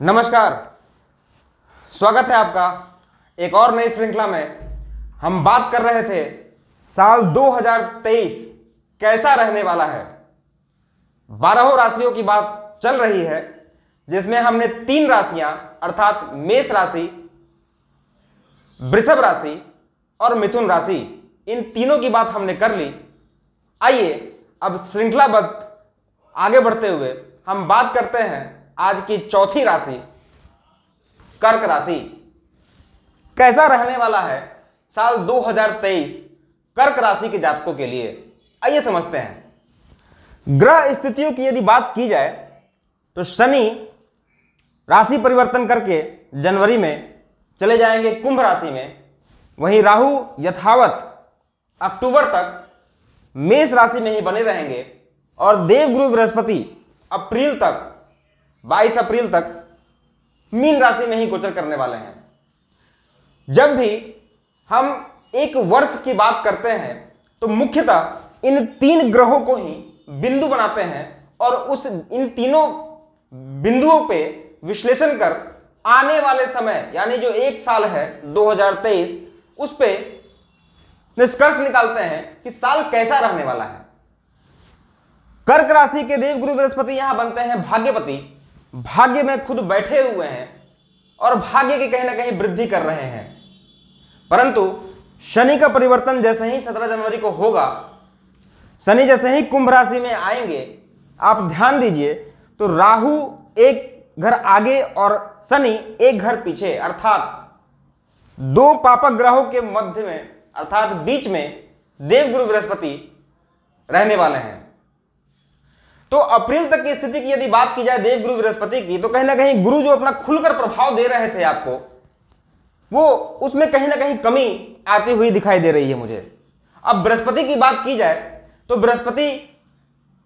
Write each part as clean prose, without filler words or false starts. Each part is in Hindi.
नमस्कार, स्वागत है आपका एक और नई श्रृंखला में। हम बात कर रहे थे साल 2023 कैसा रहने वाला है। 12 राशियों की बात चल रही है, जिसमें हमने 3 राशियां अर्थात मेष राशि, वृषभ राशि और मिथुन राशि, इन तीनों की बात हमने कर ली। आइए अब श्रृंखलाबद्ध आगे बढ़ते हुए हम बात करते हैं आज की चौथी राशि कर्क राशि। कैसा रहने वाला है साल 2023 कर्क राशि के जातकों के लिए, आइए समझते हैं। ग्रह स्थितियों की यदि बात की जाए तो शनि राशि परिवर्तन करके जनवरी में चले जाएंगे कुंभ राशि में। वहीं राहु यथावत अक्टूबर तक मेष राशि में ही बने रहेंगे और देवगुरु बृहस्पति अप्रैल तक 22 अप्रैल तक मीन राशि में ही गोचर करने वाले हैं। जब भी हम एक वर्ष की बात करते हैं तो मुख्यतः इन 3 ग्रहों को ही बिंदु बनाते हैं और इन तीनों बिंदुओं पे विश्लेषण कर आने वाले समय यानी जो 1 साल है 2023, उस पे निष्कर्ष निकालते हैं कि साल कैसा रहने वाला है। कर्क राशि के देवगुरु बृहस्पति यहां बनते हैं भाग्यपति, भाग्य में खुद बैठे हुए हैं और भाग्य की कहीं ना कहीं वृद्धि कर रहे हैं। परंतु शनि का परिवर्तन जैसे ही 17 जनवरी को होगा, शनि जैसे ही कुंभ राशि में आएंगे, आप ध्यान दीजिए तो राहु एक घर आगे और शनि एक घर पीछे, अर्थात 2 पापक ग्रहों के मध्य में अर्थात बीच में देवगुरु बृहस्पति रहने वाले हैं। तो अप्रैल तक की स्थिति की यदि बात की जाए देवगुरु बृहस्पति की, तो कहीं ना कहीं गुरु जो अपना खुलकर प्रभाव दे रहे थे आपको, वो उसमें कहीं ना कहीं कमी आती हुई दिखाई दे रही है मुझे। अब बृहस्पति की बात की जाए तो बृहस्पति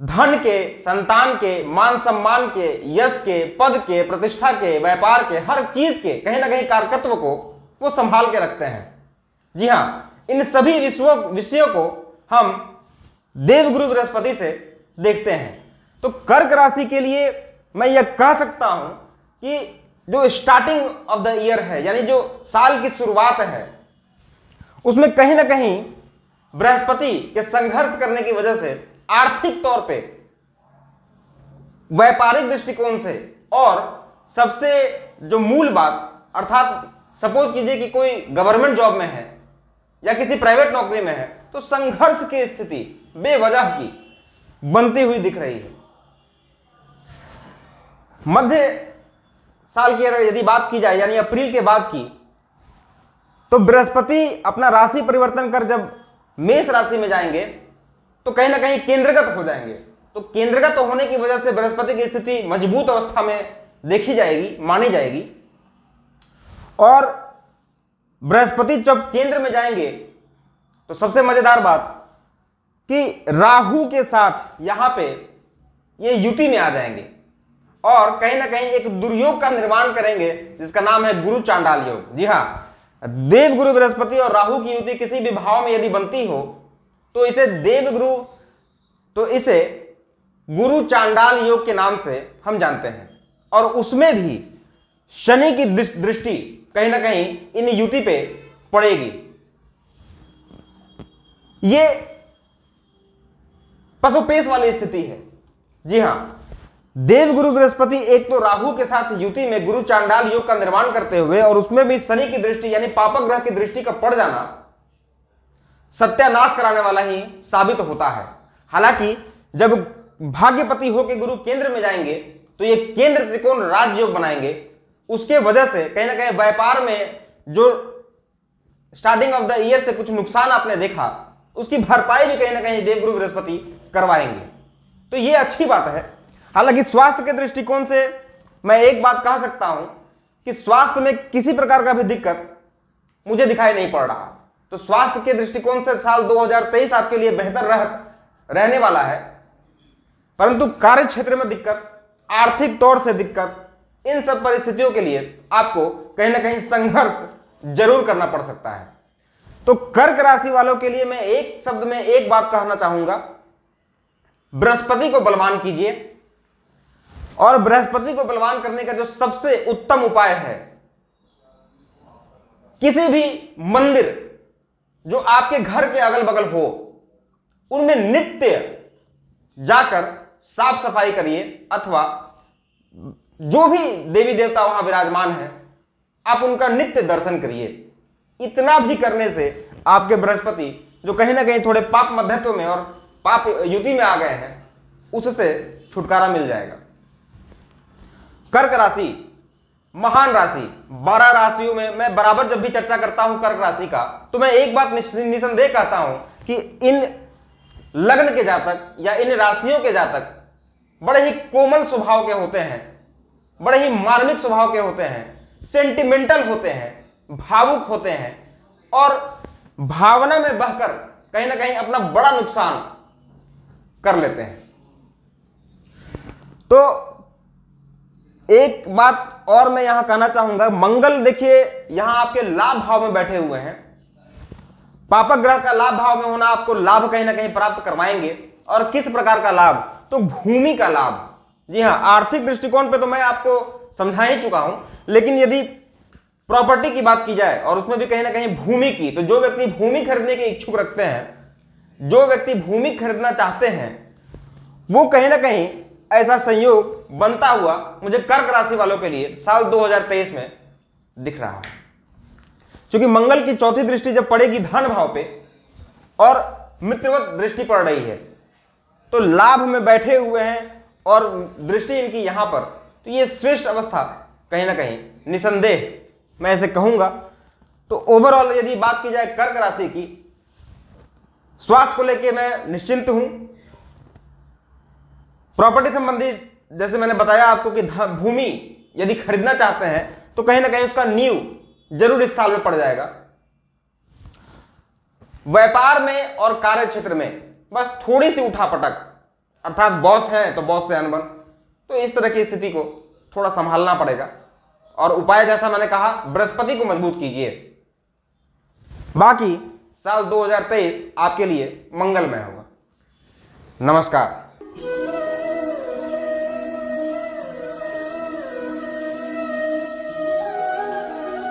धन के, संतान के, मान सम्मान के, यश के, पद के, प्रतिष्ठा के, व्यापार के, हर चीज के कहीं ना कहीं कारकत्व को वो संभाल के रखते हैं। जी हां, इन सभी विषयों को हम देवगुरु बृहस्पति से देखते हैं। तो कर्क राशि के लिए मैं यह कह सकता हूं कि जो स्टार्टिंग ऑफ द ईयर है, यानी जो साल की शुरुआत है, उसमें कहीं ना कहीं बृहस्पति के संघर्ष करने की वजह से आर्थिक तौर पे, व्यापारिक दृष्टिकोण से, और सबसे जो मूल बात अर्थात सपोज कीजिए कि कोई गवर्नमेंट जॉब में है या किसी प्राइवेट नौकरी में है, तो संघर्ष की स्थिति बेवजह की बनती हुई दिख रही है। मध्य साल की यदि बात की जाए यानी अप्रैल के बाद की, तो बृहस्पति अपना राशि परिवर्तन कर जब मेष राशि में जाएंगे तो कहीं ना कहीं केंद्रगत हो जाएंगे। तो केंद्रगत होने की वजह से बृहस्पति की स्थिति मजबूत अवस्था में देखी जाएगी, मानी जाएगी। और बृहस्पति जब केंद्र में जाएंगे तो सबसे मजेदार बात कि राहु के साथ यहां पे ये युति में आ जाएंगे और कहीं ना कहीं एक दुर्योग का निर्माण करेंगे जिसका नाम है गुरु चांडाल योग। जी हां, देवगुरु बृहस्पति और राहु की युति किसी भी भाव में यदि बनती हो तो इसे गुरु चांडाल योग के नाम से हम जानते हैं। और उसमें भी शनि की दृष्टि कहीं ना कहीं इन युति पे पड़ेगी। ये पशुपेश वाली स्थिति है। जी हां, देवगुरु बृहस्पति एक तो राहु के साथ युति में गुरु चांडाल योग का निर्माण करते हुए और उसमें भी शनि की दृष्टि यानी पापक ग्रह की दृष्टि का पड़ जाना सत्यानाश कराने वाला ही साबित होता है। हालांकि जब भाग्यपति होकर गुरु केंद्र में जाएंगे तो ये केंद्र त्रिकोण राजयोग बनाएंगे। उसके वजह से कहीं ना कहीं व्यापार में जो स्टार्टिंग ऑफ द ईयर से कुछ नुकसान आपने देखा, उसकी भरपाई भी कहीं ना कहीं देवगुरु बृहस्पति करवाएंगे। तो ये अच्छी बात है। हालांकि स्वास्थ्य के दृष्टिकोण से मैं एक बात कह सकता हूं कि स्वास्थ्य में किसी प्रकार का भी दिक्कत मुझे दिखाई नहीं पड़ रहा। तो स्वास्थ्य के दृष्टिकोण से साल 2023 आपके लिए बेहतर रहने वाला है। परंतु कार्य क्षेत्र में दिक्कत, आर्थिक तौर से दिक्कत, इन सब परिस्थितियों के लिए आपको कहीं ना कहीं संघर्ष जरूर करना पड़ सकता है। तो कर्क राशि वालों के लिए मैं एक शब्द में एक बात कहना चाहूंगा, बृहस्पति को बलवान कीजिए और बृहस्पति को बलवान करने का जो सबसे उत्तम उपाय है, किसी भी मंदिर जो आपके घर के अगल बगल हो उनमें नित्य जाकर साफ सफाई करिए, अथवा जो भी देवी देवता वहां विराजमान है आप उनका नित्य दर्शन करिए। इतना भी करने से आपके बृहस्पति जो कहीं ना कहीं थोड़े पाप मध्यत्व में और पाप युति में आ गए हैं उससे छुटकारा मिल जाएगा। कर्क राशि महान राशि, 12 राशियों में मैं बराबर जब भी चर्चा करता हूं कर्क राशि का, तो मैं एक बात निसंदेह कहता हूं कि इन लग्न के जातक या इन राशियों के जातक बड़े ही कोमल स्वभाव के होते हैं, बड़े ही मार्मिक स्वभाव के होते हैं, सेंटिमेंटल होते हैं, भावुक होते हैं और भावना में बहकर कहीं ना कहीं अपना बड़ा नुकसान कर लेते हैं। तो एक बात और मैं यहां कहना चाहूंगा, मंगल देखिए यहां आपके लाभ भाव में बैठे हुए हैं। पापक ग्रह का लाभ भाव में होना आपको लाभ कहीं ना कहीं प्राप्त करवाएंगे। और किस प्रकार का लाभ? तो भूमि का लाभ। जी हां, आर्थिक दृष्टिकोण पे तो मैं आपको समझा ही चुका हूं, लेकिन यदि प्रॉपर्टी की बात की जाए और उसमें भी कहीं ना कहीं भूमि की, तो जो व्यक्ति भूमि खरीदने के इच्छुक रखते हैं, जो व्यक्ति भूमि खरीदना चाहते हैं, वो कहीं ना कहीं ऐसा संयोग बनता हुआ मुझे कर्क राशि वालों के लिए साल 2023 में दिख रहा है। क्योंकि मंगल की चौथी दृष्टि जब पड़ेगी धन भाव पे और मित्रवत दृष्टि पड़ रही है, तो लाभ में बैठे हुए हैं और दृष्टि इनकी यहां पर, तो ये श्रेष्ठ अवस्था कहीं ना कहीं निसंदेह मैं ऐसे कहूंगा। तो ओवरऑल यदि बात की जाए कर्क राशि की, स्वास्थ्य को लेकर मैं निश्चिंत हूं। प्रॉपर्टी संबंधी जैसे मैंने बताया आपको कि भूमि यदि खरीदना चाहते हैं तो कहीं ना कहीं उसका नींव जरूर इस साल में पड़ जाएगा। व्यापार में और कार्य क्षेत्र में बस थोड़ी सी उठापटक, अर्थात बॉस है तो बॉस से अनबन, तो इस तरह की स्थिति को थोड़ा संभालना पड़ेगा। और उपाय जैसा मैंने कहा, बृहस्पति को मजबूत कीजिए। बाकी साल 2023 आपके लिए मंगलमय होगा। नमस्कार।